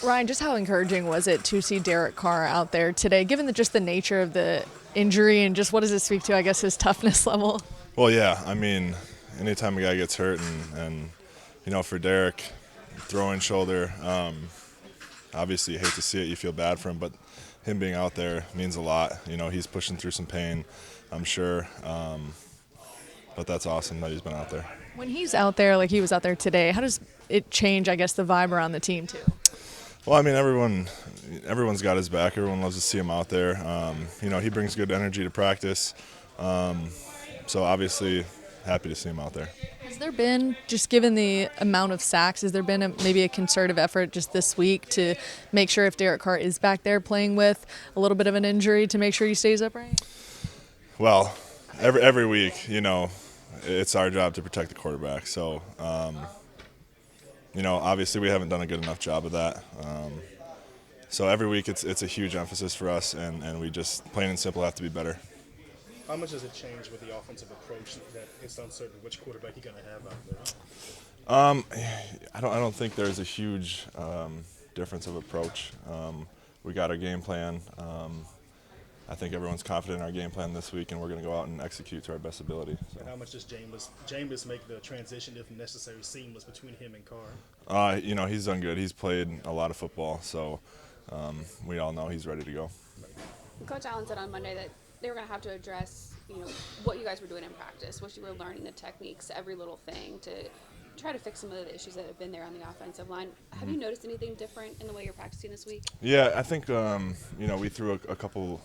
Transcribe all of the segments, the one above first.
Ryan, just how encouraging was it to see Derek Carr out there today, given just the nature of the injury and just what does it speak to, I guess, his toughness level? Well, yeah, I mean, anytime a guy gets hurt and for Derek, throwing shoulder, obviously you hate to see it, you feel bad for him, but him being out there means a lot. He's pushing through some pain, I'm sure, but that's awesome that he's been out there. When he's out there, like he was out there today, how does it change, I guess, the vibe around the team too? Well, I mean, everyone's got his back. Everyone loves to see him out there. He brings good energy to practice, so obviously happy to see him out there. Has there been, just given the amount of sacks, has there been maybe a concerted effort just this week to make sure if Derek Carr is back there playing with a little bit of an injury to make sure he stays upright? Well, every week, it's our job to protect the quarterback. So, obviously we haven't done a good enough job of that. So every week it's a huge emphasis for us, and we just plain and simple have to be better. How much does it change with the offensive approach that it's uncertain which quarterback you're going to have out there? I don't think there's a huge difference of approach. We got our game plan. I think everyone's confident in our game plan this week, and we're going to go out and execute to our best ability. So. And how much does Jameis make the transition, if necessary, seamless between him and Carr? He's done good. He's played a lot of football, so we all know he's ready to go. Coach Allen said on Monday that they were going to have to address, what you guys were doing in practice, what you were learning, the techniques, every little thing to try to fix some of the issues that have been there on the offensive line. Have you noticed anything different in the way you're practicing this week? Yeah, I think we threw a couple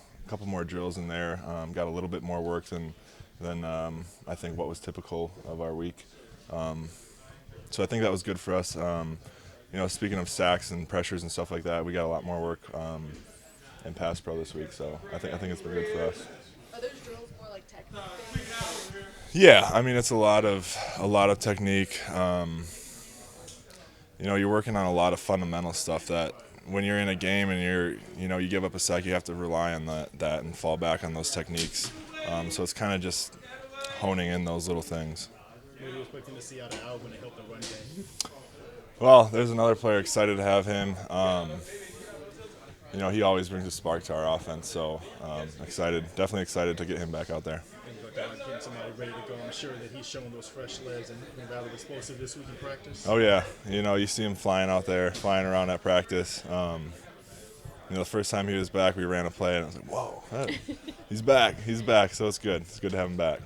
more drills in there, got a little bit more work than I think what was typical of our week. So I think that was good for us. Speaking of sacks and pressures and stuff like that, we got a lot more work in pass pro this week. So I think it's been good for us. Are those drills more like technical? Yeah, I mean it's a lot of technique. You're working on a lot of fundamental stuff that when you're in a game and you give up a sack, you have to rely on that and fall back on those techniques. So it's kind of just honing in those little things. What are you expecting to see out of Alvin to help the run game? Well, there's another player excited to have him. He always brings a spark to our offense, so definitely excited to get him back out there. Getting somebody ready to go. I'm sure that he's showing those fresh legs and rather explosive this week in practice. Oh yeah, you see him flying out there, flying around at practice. The first time he was back, we ran a play, and I was like, "Whoa, he's back!" So it's good. It's good to have him back.